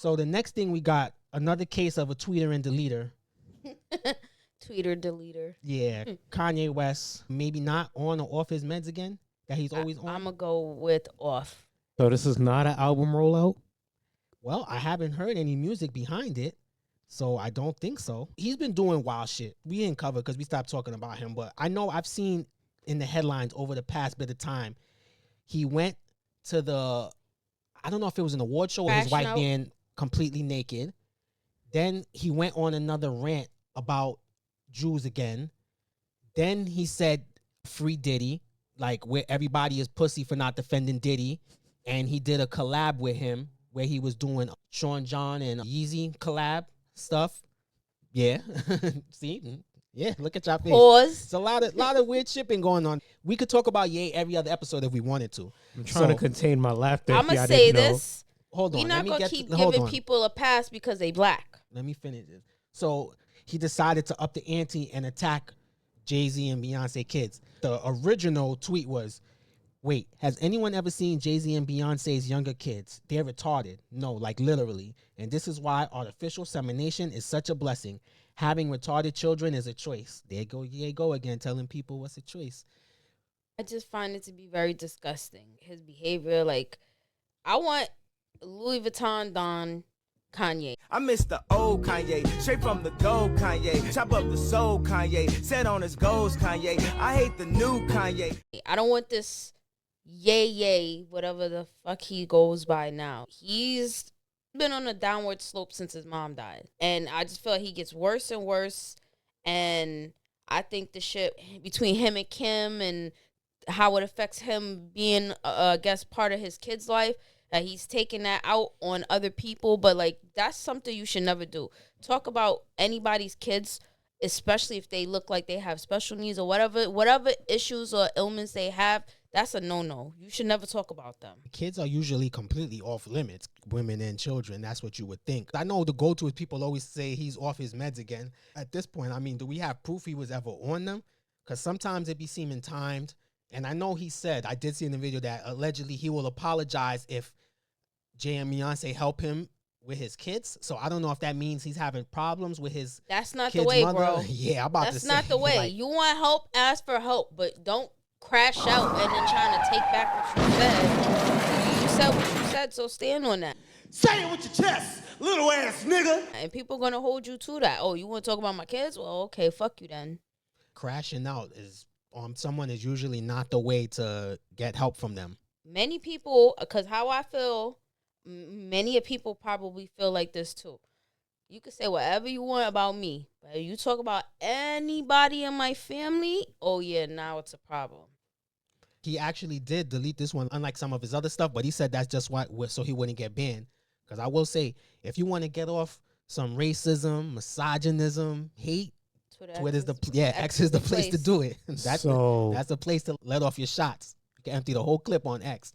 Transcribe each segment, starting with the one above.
So the next thing we got, another case of a tweeter and deleter. Tweeter, deleter. Yeah, Kanye West, maybe not on or off his meds again, that he's always on. I'm going to go with off. So this is not an album rollout? Well, I haven't heard any music behind it, so I don't think so. He's been doing wild shit. We didn't cover because we stopped talking about him, but I know I've seen in the headlines over the past bit of time, he went to I don't know if it was an award show or his wife being completely naked. Then he went on another rant about Jews again. Then he said free Diddy, like where everybody is pussy for not defending Diddy. And he did a collab with him where he was doing Sean John and JayZ collab stuff. Yeah. See? Yeah, look at your face. Pause. It's a lot of weird shit been going on. We could talk about Ye every other episode if we wanted to. I'm trying to contain my laughter. I'm going to say this. Hold on. We're not going to keep giving people a pass because they black. Let me finish it. So he decided to up the ante and attack Jay-Z and Beyoncé kids. The original tweet was, wait, has anyone ever seen Jay-Z and Beyonce's younger kids? They're retarded. No, like literally. And this is why artificial insemination is such a blessing. Having retarded children is a choice. There you go again, telling people what's a choice. I just find it to be very disgusting. His behavior, like, I want Louis Vuitton Don Kanye. I miss the old Kanye, straight from the gold Kanye. Chop up the soul Kanye, set on his goals Kanye. I hate the new Kanye. I don't want this yay, whatever the fuck he goes by now. He's been on a downward slope since his mom died. And I just feel like he gets worse and worse. And I think the shit between him and Kim and how it affects him being, I guess, part of his kid's life, he's taking that out on other people. But, like, that's something you should never do. Talk about anybody's kids, especially if they look like they have special needs or whatever issues or ailments they have. That's a no-no. You should never talk about them. Kids are usually completely off limits, women and children. That's what you would think. I know the go-to is people always say he's off his meds again. At this point, I mean, do we have proof he was ever on them? Because sometimes it be seeming timed. And I know he said, I did see in the video that allegedly he will apologize if Jay and Beyonce help him with his kids. So I don't know if that means he's having problems with his That's not kid's the way, mother. bro. Yeah, I'm about That's to say. not the way. Like, you want help, ask for help. But don't crash out and then trying to take back what you said. You said what you said, so stand on that. Say it with your chest, little ass nigga. And people are going to hold you to that. Oh, you want to talk about my kids? Well, okay, fuck you then. crashing out is someone is usually not the way to get help from them. Many people, because how I feel, many people probably feel like this too. You can say whatever you want about me, but if you talk about anybody in my family, oh yeah, now it's a problem. He actually did delete this one, unlike some of his other stuff, but he said that's just why, so he wouldn't get banned. Because I will say, if you want to get off some racism, misogynism, hate, Twitter's X is the place to do it. That's the place to let off your shots. You can empty the whole clip on X.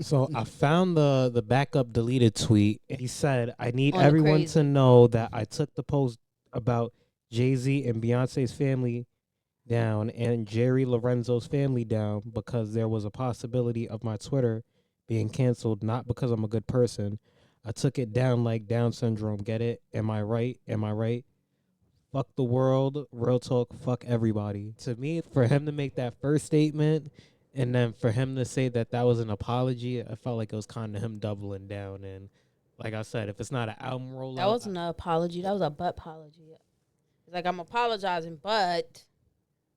So I found the backup deleted tweet. He said, I need everyone to know that I took the post about Jay-Z and Beyonce's family down and Jerry Lorenzo's family down because there was a possibility of my Twitter being canceled, not because I'm a good person. I took it down like Down syndrome. Get it? Am I right? Am I right? Fuck the world. Real talk. Fuck everybody. To me, for him to make that first statement and then for him to say that that was an apology, I felt like it was kind of him doubling down. And like I said, if it's not an album rollout. That wasn't an apology. That was a butt apology. It's like, I'm apologizing, but.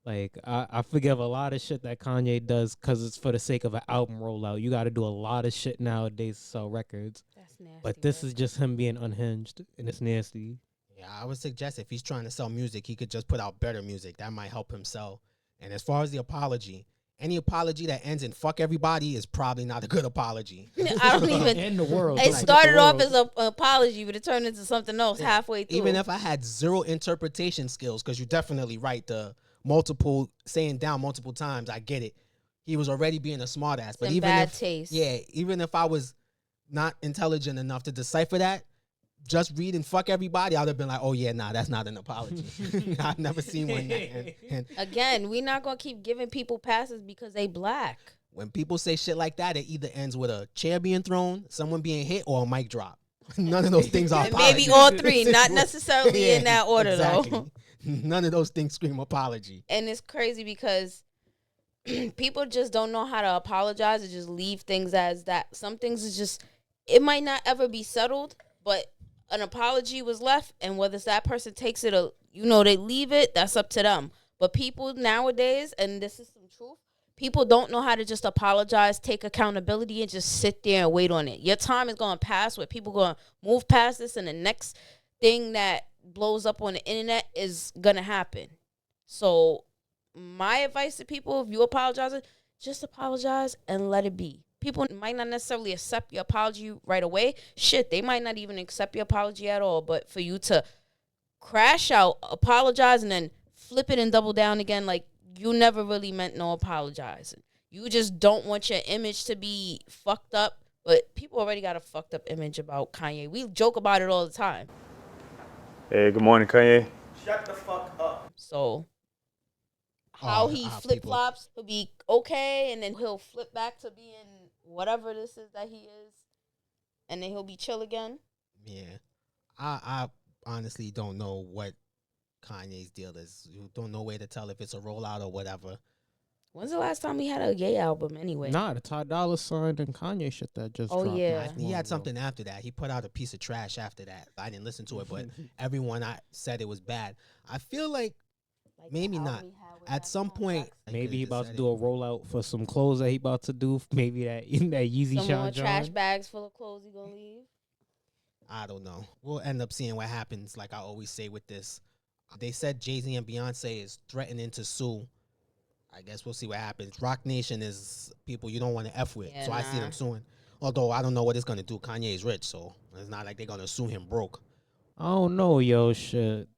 Like, I forgive a lot of shit that Kanye does because it's for the sake of an album rollout. You got to do a lot of shit nowadays to sell records. That's nasty. But this is just him being unhinged, and it's nasty. Yeah, I would suggest if he's trying to sell music, he could just put out better music. That might help him sell. And as far as the apology, any apology that ends in fuck everybody is probably not a good apology. I don't even. In the world. It started off as an apology, but it turned into something else halfway through. Even if I had zero interpretation skills, because you're definitely right, saying down multiple times, I get it. He was already being a smartass. But even bad taste. Yeah, even if I was not intelligent enough to decipher that, just read and fuck everybody, I would have been like, oh yeah, nah, that's not an apology. I've never seen one. Again, we're not going to keep giving people passes because they black. When people say shit like that, it either ends with a chair being thrown, someone being hit, or a mic drop. None of those things are apology. Maybe all three, not necessarily in that order, though. None of those things scream apology. And it's crazy because people just don't know how to apologize and just leave things as that. Some things is just, it might not ever be settled, but an apology was left, and whether that person takes it or, they leave it, that's up to them. But people nowadays, and this is some truth, people don't know how to just apologize, take accountability, and just sit there and wait on it. Your time is going to pass where people going to move past this, and the next thing that blows up on the internet is going to happen. So my advice to people, if you apologize, just apologize and let it be. People might not necessarily accept your apology right away. Shit, they might not even accept your apology at all. But for you to crash out, apologize, and then flip it and double down again, like, you never really meant no apologizing. You just don't want your image to be fucked up. But people already got a fucked up image about Kanye. We joke about it all the time. Hey, good morning, Kanye. Shut the fuck up. So how he flip-flops, he'll be okay, and then he'll flip back to being whatever this is that he is, and then he'll be chill again. Yeah. I honestly don't know what Kanye's deal is. You don't know where to tell if it's a rollout or whatever. When's the last time we had a Ye album anyway? Nah, the Ty Dolla $ign and Kanye shit that just dropped. Yeah. He had something after that. He put out a piece of trash after that. I didn't listen to it, but everyone said it was bad. I feel like maybe not. At some point, maybe he about to do a rollout for some clothes that he about to do. Maybe that Yeezy some Sean more John. Trash bags full of clothes he gonna leave. I don't know. We'll end up seeing what happens, like I always say with this. They said Jay-Z and Beyoncé is threatening to sue. I guess we'll see what happens. Rock Nation is people you don't want to F with, so I see them suing. Although I don't know what it's going to do. Kanye is rich, so it's not like they're going to sue him broke. I don't know, yo, shit.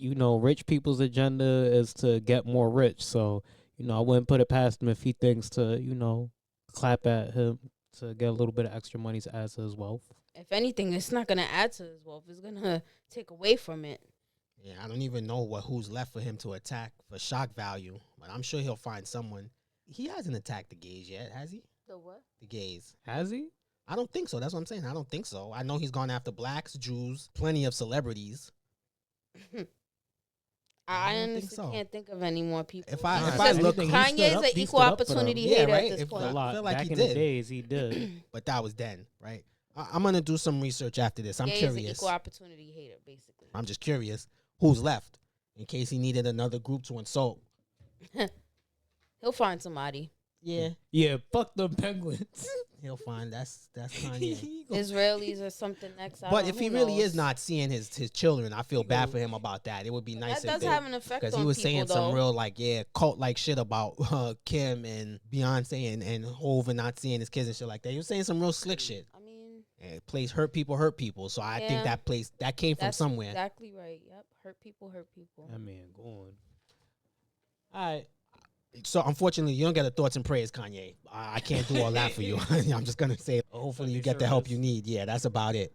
Rich people's agenda is to get more rich. So, I wouldn't put it past him if he thinks to, clap at him to get a little bit of extra money to add to his wealth. If anything, it's not going to add to his wealth. It's going to take away from it. Yeah, I don't even know who's left for him to attack for shock value, but I'm sure he'll find someone. He hasn't attacked the gays yet, has he? The what? The gays. Has he? I don't think so. That's what I'm saying. I don't think so. I know he's gone after blacks, Jews, plenty of celebrities. I honestly can't think of any more people. If I look, Kanye's an equal opportunity hater at this point. I feel like back in the days he did, but that was then, right? I'm gonna do some research after this. I'm curious. He's an equal opportunity hater, basically. I'm just curious who's left in case he needed another group to insult. He'll find somebody. Yeah. Fuck them Penguins. He'll find that's Kanye. Israelis or something next. But if he really is not seeing his children, I feel bad for him about that. It would be nice. That does have an effect on people, because he was saying some real cult like shit about Kim and Beyonce and Hov and not seeing his kids and shit like that. He was saying some real slick shit. I mean, place hurt people. So I think that came from somewhere. Exactly right. Yep, hurt people. That man going. All right. So, unfortunately, you don't get the thoughts and prayers, Kanye. I can't do all that for you. I'm just going to say, hopefully you get the help you need. Yeah, that's about it.